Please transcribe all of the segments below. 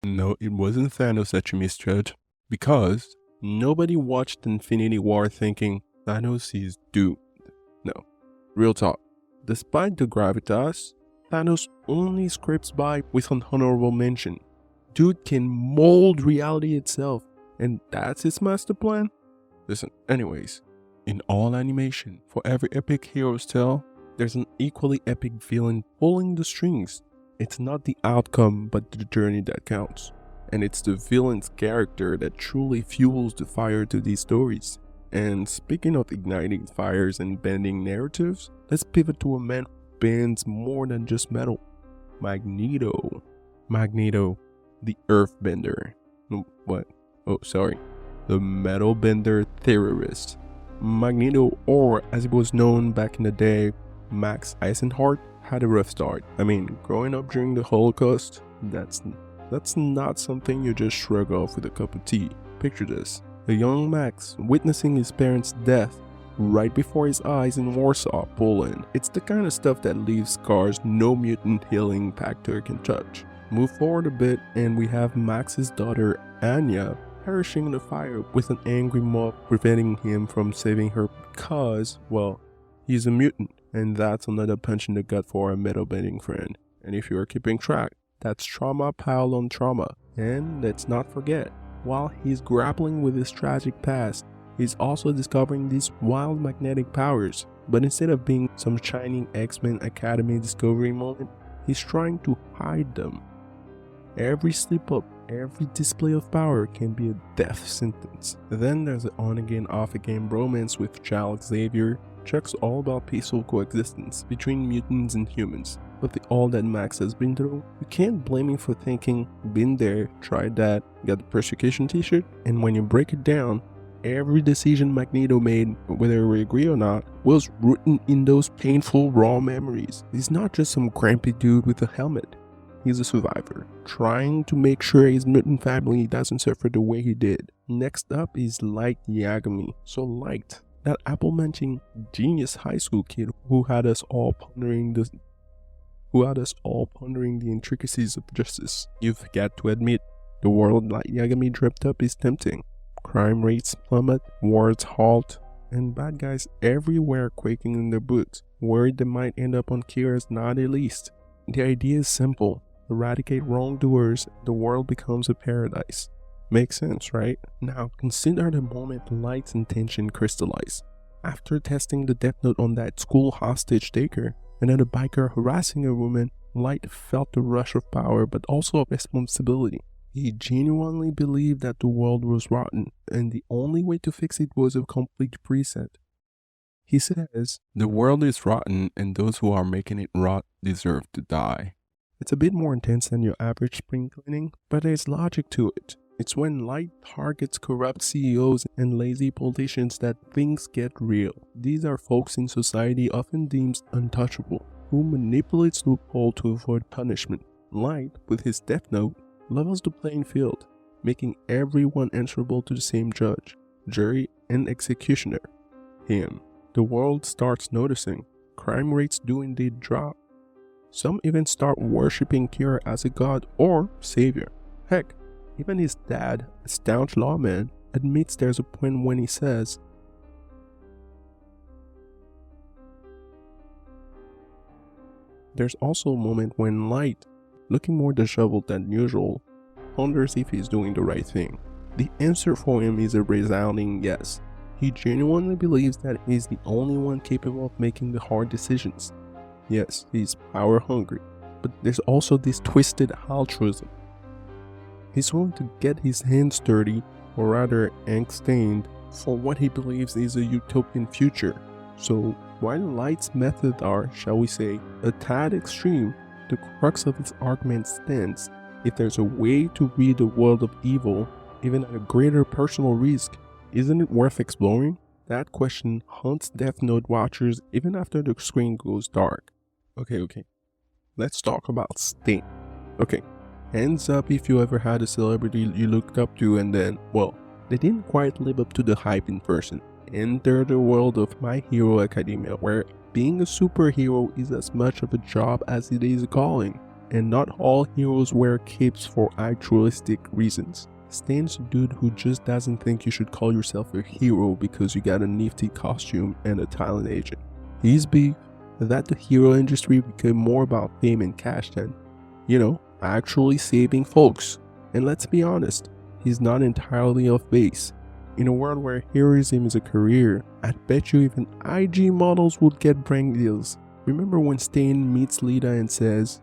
No, it wasn't Thanos that you misjudged, because nobody watched Infinity War thinking Thanos is doomed. No, real talk. Despite the gravitas, Thanos only scrapes by with an honorable mention. Dude can mold reality itself, and that's his master plan? Listen, anyways, in all animation, for every epic hero's tale, there's an equally epic villain pulling the strings. It's not the outcome, but the journey that counts. And it's the villain's character that truly fuels the fire to these stories. And speaking of igniting fires and bending narratives, let's pivot to a man who bends more than just metal. Magneto. Magneto, the Earthbender. What? Oh, sorry. The Metal Bender Terrorist. Magneto, or as he was known back in the day, Max Eisenhardt, had a rough start. I mean, growing up during the Holocaust, that's not something you just shrug off with a cup of tea. Picture this. A young Max witnessing his parents' death right before his eyes in Warsaw, Poland. It's the kind of stuff that leaves scars no mutant healing factor can touch. Move forward a bit and we have Max's daughter, Anya, perishing in the fire with an angry mob preventing him from saving her because, well, he's a mutant. And that's another punch in the gut for a metal bending friend. And if you're keeping track, that's trauma piled on trauma. And let's not forget, while he's grappling with his tragic past, he's also discovering these wild magnetic powers. But instead of being some shining X-Men Academy discovery moment, he's trying to hide them. Every slip up, every display of power can be a death sentence. Then there's the on-again, off-again bromance with Charles Xavier. Chuck's all about peaceful coexistence between mutants and humans. With all that Max has been through, you can't blame him for thinking, been there, tried that, got the persecution t-shirt, and when you break it down, every decision Magneto made, whether we agree or not, was rooted in those painful raw memories. He's not just some grumpy dude with a helmet. He's a survivor, trying to make sure his mutant family doesn't suffer the way he did. Next up is Light Yagami. So Light, that apple-munching genius high school kid who had us all pondering the intricacies of justice. You've got to admit, the world Light Yagami dreamt up is tempting. Crime rates plummet, wars halt, and bad guys everywhere quaking in their boots, worried they might end up on Kira's naughty list. The idea is simple. Eradicate wrongdoers, the world becomes a paradise. Makes sense, right? Now, consider the moment Light's intention crystallized. After testing the death note on that school hostage taker, and then a biker harassing a woman, Light felt the rush of power but also of responsibility. He genuinely believed that the world was rotten, and the only way to fix it was a complete reset. He says, "The world is rotten and those who are making it rot deserve to die." It's a bit more intense than your average spring cleaning, but there's logic to it. It's when Light targets corrupt CEOs and lazy politicians that things get real. These are folks in society often deemed untouchable, who manipulates loophole to avoid punishment. Light, with his death note, levels the playing field, making everyone answerable to the same judge, jury, and executioner, him. The world starts noticing. Crime rates do indeed drop. Some even start worshipping Kira as a god or savior. Heck, even his dad, a staunch lawman, admits there's a point when he says, there's also a moment when Light, looking more disheveled than usual, ponders if he's doing the right thing. The answer for him is a resounding yes. He genuinely believes that he's the only one capable of making the hard decisions. Yes, he's power hungry, but there's also this twisted altruism. He's willing to get his hands dirty, or rather ink-stained, for what he believes is a utopian future. So while Light's methods are, shall we say, a tad extreme, the crux of his argument stands. If there's a way to rid the world of evil, even at a greater personal risk, isn't it worth exploring? That question haunts Death Note watchers even after the screen goes dark. Okay. Let's talk about Sting. Okay, hands up if you ever had a celebrity you looked up to and then, well, they didn't quite live up to the hype in person. Enter the world of My Hero Academia, where being a superhero is as much of a job as it is a calling. and not all heroes wear capes for altruistic reasons. Stan's a dude who just doesn't think you should call yourself a hero because you got a nifty costume and a talent agent. He's beef that the hero industry became more about fame and cash than, actually saving folks. And let's be honest, he's not entirely off base. In a world where heroism is a career, I'd bet you even IG models would get brand deals. Remember when Stan meets Lita and says,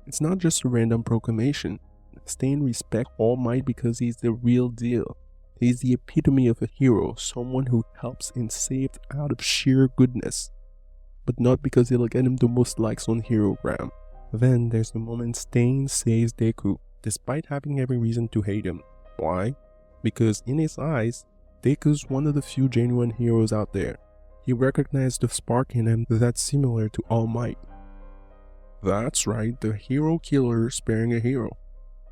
it's not just a random proclamation. Stan respects All Might because he's the real deal. He's the epitome of a hero, someone who helps and saves out of sheer goodness. But not because it'll get him the most likes on Herogram. Then there's the moment Stan saves Deku, despite having every reason to hate him. Why? Because in his eyes, Deku's one of the few genuine heroes out there. He recognized the spark in him that's similar to All Might. That's right, the hero killer sparing a hero.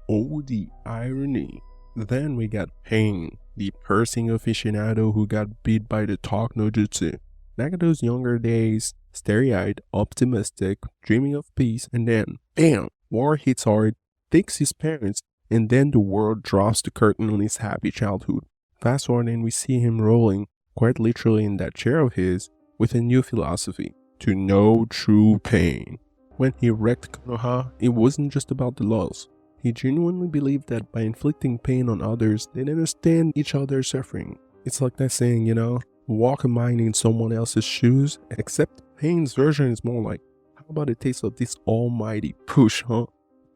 Oh, the irony. Then we got Pain, the pursing aficionado who got beat by the talk no jutsu. Nagato's younger days, starry-eyed, optimistic, dreaming of peace, and then, bam, war hits hard, takes his parents, and then the world drops the curtain on his happy childhood. Fast forward and we see him rolling, quite literally in that chair of his, with a new philosophy, to know true pain. When he wrecked Konoha, it wasn't just about the loss. He genuinely believed that by inflicting pain on others, they'd understand each other's suffering. It's like that saying, walk a mile in someone else's shoes, except Pain's version is more like, how about a taste of this almighty push, huh?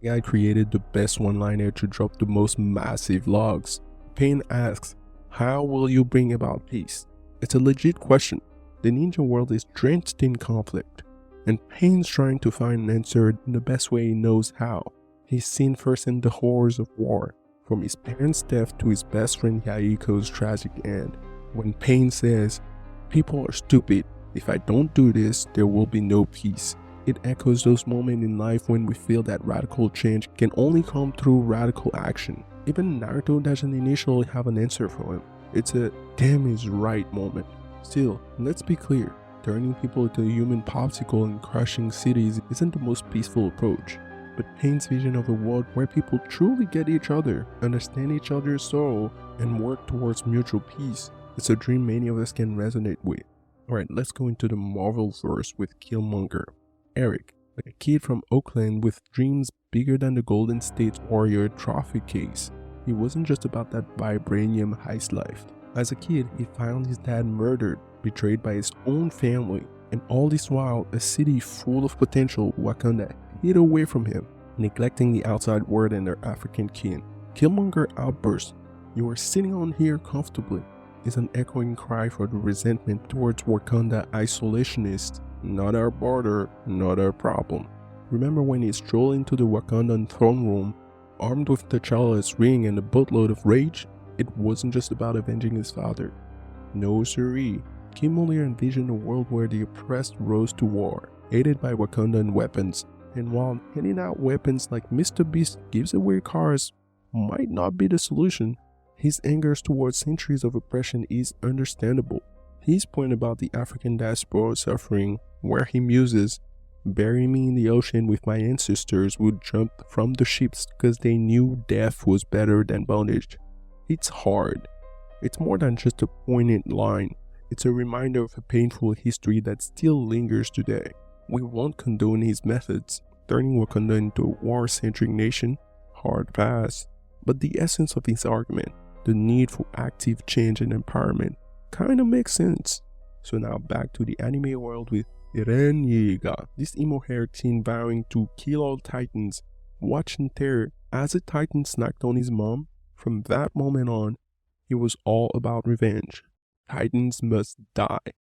The guy created the best one-liner to drop the most massive logs. Pain asks, how will you bring about peace? It's a legit question. The ninja world is drenched in conflict, and Pain's trying to find an answer in the best way he knows how. He's seen firsthand the horrors of war, from his parents' death to his best friend Yaiko's tragic end. When Pain says, people are stupid, if I don't do this, there will be no peace. It echoes those moments in life when we feel that radical change can only come through radical action. Even Naruto doesn't initially have an answer for him. It's a damn is right moment. Still, let's be clear, turning people into a human popsicle and crushing cities isn't the most peaceful approach. But Pain's vision of a world where people truly get each other, understand each other's sorrow, and work towards mutual peace, it's a dream many of us can resonate with. Alright, let's go into the Marvel verse with Killmonger. Eric, a kid from Oakland with dreams bigger than the Golden State Warrior trophy case. He wasn't just about that vibranium heist life. As a kid, he found his dad murdered, betrayed by his own family, and all this while, a city full of potential, Wakanda, hid away from him, neglecting the outside world and their African kin. Killmonger outbursts, "You are sitting on here comfortably," is an echoing cry for the resentment towards Wakanda isolationists. Not our border, not our problem. Remember when he strolled into the Wakandan throne room, armed with T'Challa's ring and a boatload of rage? It wasn't just about avenging his father. No siree. Killmonger envisioned a world where the oppressed rose to war, aided by Wakandan weapons, and while handing out weapons like Mr. Beast gives away cars might not be the solution, his anger towards centuries of oppression is understandable. His point about the African diaspora suffering, where he muses, "Bury me in the ocean with my ancestors," would jump from the ships because they knew death was better than bondage. It's hard. It's more than just a poignant line. It's a reminder of a painful history that still lingers today. We won't condone his methods, turning Wakanda into a war-centric nation. Hard pass. But the essence of his argument, the need for active change and empowerment, kinda makes sense. So now back to the anime world with Eren Yeager, this emo-haired teen vowing to kill all titans, watching terror as a titan snacked on his mom. From that moment on, it was all about revenge. Titans must die.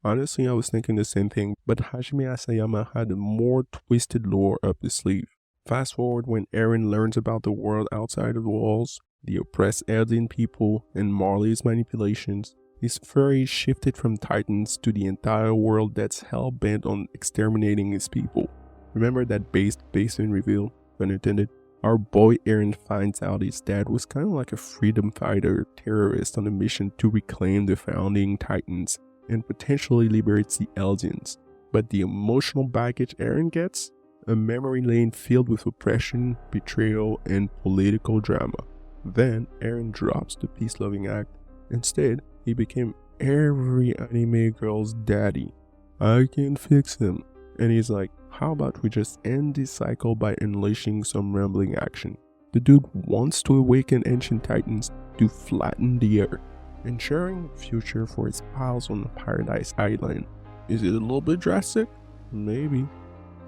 Honestly, I was thinking the same thing, but Hajime Asayama had a more twisted lore up his sleeve. Fast forward when Eren learns about the world outside of the walls, the oppressed alien people, and Marley's manipulations. His fury shifted from Titans to the entire world that's hell-bent on exterminating his people. Remember that basement reveal? Unintended. Our boy Eren finds out his dad was kind of like a freedom fighter terrorist on a mission to reclaim the founding Titans. and potentially liberates the Eldians. But the emotional baggage Eren gets? A memory lane filled with oppression, betrayal, and political drama. Then Eren drops the peace-loving act. Instead, he became every anime girl's daddy. I can fix him. And he's like, how about we just end this cycle by unleashing some rambling action? The dude wants to awaken ancient titans to flatten the earth, ensuring a future for his pals on Paradise Island. Is it a little bit drastic? Maybe.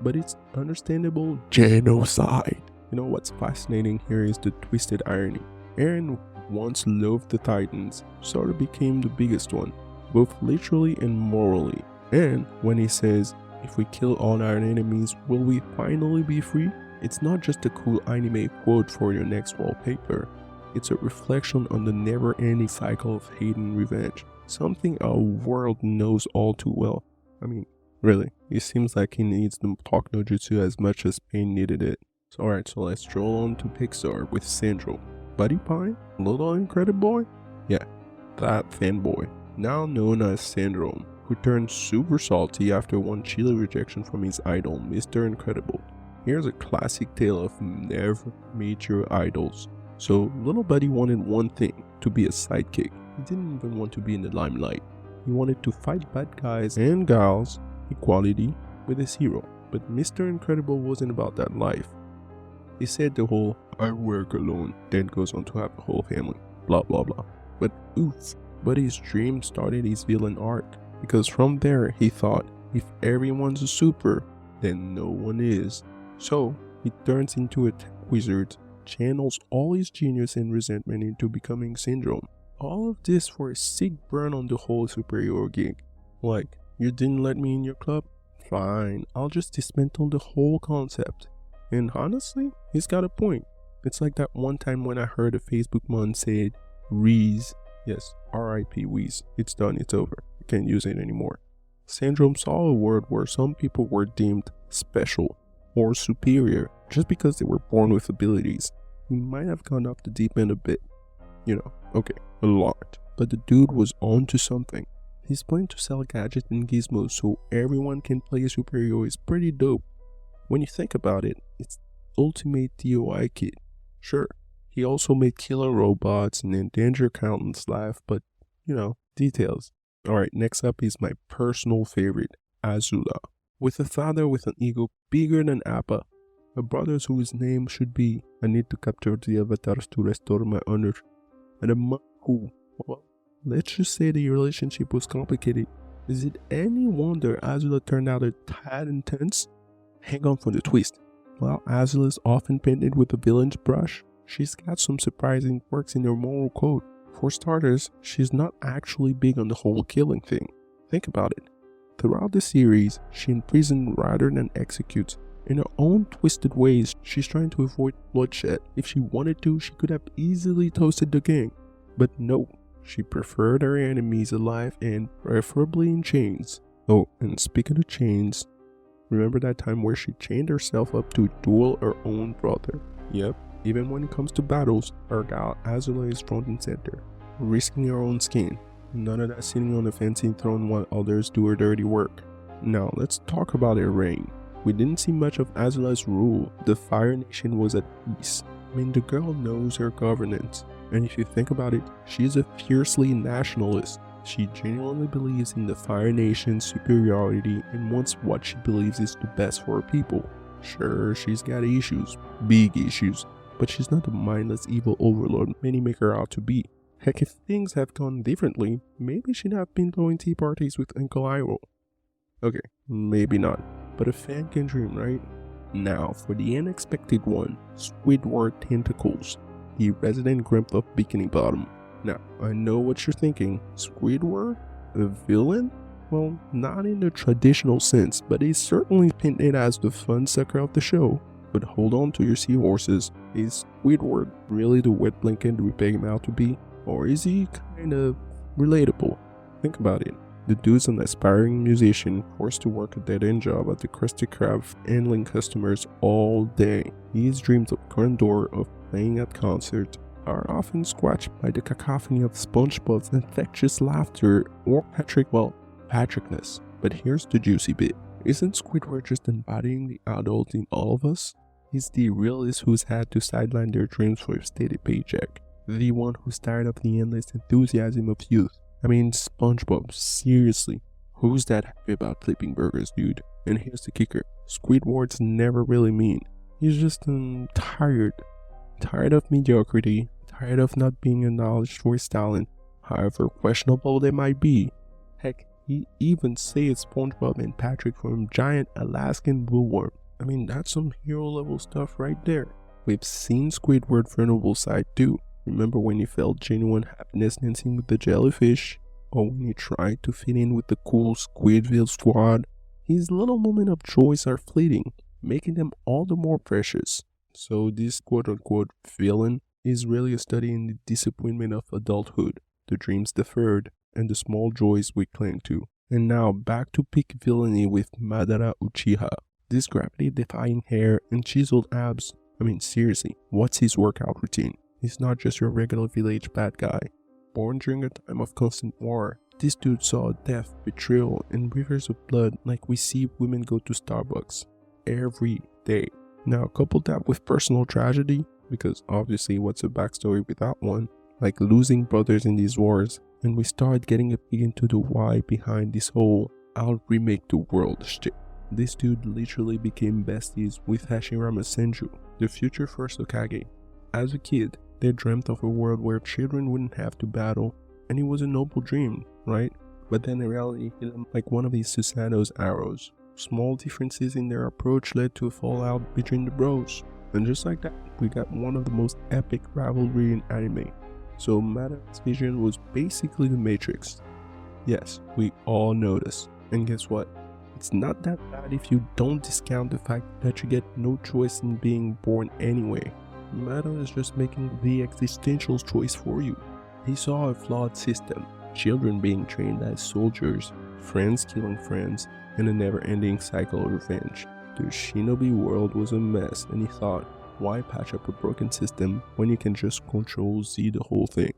But it's understandable genocide. You know what's fascinating here is the twisted irony. Eren once loathed the Titans, sort of became the biggest one, both literally and morally. And when he says, if we kill all our enemies, will we finally be free? It's not just a cool anime quote for your next wallpaper. It's a reflection on the never-ending cycle of hate and revenge, something our world knows all too well. I mean, really, it seems like he needs the talk no jutsu as much as Pain needed it. So alright, so let's stroll on to Pixar with Syndrome. Buddy Pie? Little Incrediboy? Yeah, that fanboy, now known as Syndrome, who turned super salty after one chilly rejection from his idol, Mr. Incredible. Here's a classic tale of never meet your idols. So little buddy wanted one thing, to be a sidekick. He didn't even want to be in the limelight. He wanted to fight bad guys and gals, equality, with his hero. But Mr. Incredible wasn't about that life. He said the whole, I work alone, then goes on to have a whole family, blah blah blah. But oof, Buddy's dream started his villain arc, because from there he thought, if everyone's a super, then no one is. So he turns into a tech wizard, channels all his genius and resentment into becoming Syndrome. All of this for a sick burn on the whole superhero gig. Like, you didn't let me in your club? Fine, I'll just dismantle the whole concept. And honestly, he's got a point. It's like that one time when I heard a Facebook mon say, Reese. Yes, R.I.P. Weeze. It's done, it's over. You can't use it anymore. Syndrome saw a world where some people were deemed special or superior just because they were born with abilities. He might have gone off the deep end a bit. You know, okay, a lot. But the dude was on to something. His plan to sell gadgets and gizmos so everyone can play a superhero is pretty dope. When you think about it, it's ultimate DIY kid. Sure, he also made killer robots and endanger countless life, but, you know, details. Alright, next up is my personal favorite, Azula. With a father with an ego bigger than Appa, a brother whose name should be, I need to capture the avatars to restore my honor, and a mom who, well, let's just say the relationship was complicated. Is it any wonder Azula turned out a tad intense? Hang on for the twist. While Azula is often painted with a villain's brush, she's got some surprising quirks in her moral code. For starters, she's not actually big on the whole killing thing. Think about it. Throughout the series, she imprisons rather than executes. In her own twisted ways, she's trying to avoid bloodshed. If she wanted to, she could have easily toasted the gang. But no, she preferred her enemies alive and preferably in chains. Oh, and speaking of chains, remember that time where she chained herself up to duel her own brother? Yep, even when it comes to battles, our gal Azula is front and center, risking her own skin. None of that sitting on a fancy throne while others do her dirty work. Now let's talk about her reign. We didn't see much of Azula's rule. The Fire Nation was at peace. I mean, the girl knows her governance. And if you think about it, she's a fiercely nationalist. She genuinely believes in the Fire Nation's superiority and wants what she believes is the best for her people. Sure, she's got issues, big issues, but she's not the mindless evil overlord many make her out to be. Heck, if things have gone differently, maybe she'd have been throwing tea parties with Uncle Iroh. Okay, maybe not, but a fan can dream, right? Now, for the unexpected one, Squidward Tentacles, the resident grump of Bikini Bottom. Now, I know what you're thinking, Squidward? A villain? Well, not in the traditional sense, but he's certainly painted as the fun sucker of the show. But hold on to your seahorses, is Squidward really the wet blanket we peg him out to be? Or is he kinda relatable? Think about it. The dude's an aspiring musician forced to work a dead-end job at the Krusty Krab handling customers all day. His dreams of grandeur of playing at concerts are often squashed by the cacophony of SpongeBob's infectious laughter or Patrick, well, Patrickness. But here's the juicy bit. Isn't Squidward just embodying the adult in all of us? He's the realist who's had to sideline their dreams for a steady paycheck. The one who's tired of the endless enthusiasm of youth. I mean, SpongeBob, seriously. Who's that happy about flipping burgers, dude? And here's the kicker. Squidward's never really mean. He's just tired. Tired of mediocrity. Tired of not being acknowledged for his talent, however questionable they might be. Heck, he even saves SpongeBob and Patrick from giant Alaskan bookworm. I mean, that's some hero level stuff right there. We've seen Squidward's vulnerable side too. Remember when he felt genuine happiness dancing with the jellyfish? Or when he tried to fit in with the cool Squidville squad? His little moments of joy are fleeting, making them all the more precious. So this quote-unquote villain is really a study in the disappointment of adulthood, the dreams deferred, and the small joys we cling to. And now back to peak villainy with Madara Uchiha. This gravity-defying hair and chiseled abs. I mean, seriously, what's his workout routine? He's not just your regular village bad guy. Born during a time of constant war, this dude saw death, betrayal, and rivers of blood like we see women go to Starbucks every day. Now couple that with personal tragedy, because obviously what's a backstory without one, like losing brothers in these wars, and we start getting a peek into the why behind this whole "I'll remake the world" shit. This dude literally became besties with Hashirama Senju, the future first Hokage. As a kid, they dreamt of a world where children wouldn't have to battle, and it was a noble dream, right? But then in reality hit them like one of these Susanoo's arrows. Small differences in their approach led to a fallout between the bros. And just like that, we got one of the most epic rivalry in anime. So Madara's vision was basically the Matrix. Yes, we all know this. And guess what? It's not that bad if you don't discount the fact that you get no choice in being born anyway. Madara is just making the existential choice for you. He saw a flawed system, children being trained as soldiers, friends killing friends, and a never-ending cycle of revenge. The shinobi world was a mess, and he thought, why patch up a broken system when you can just control Z the whole thing?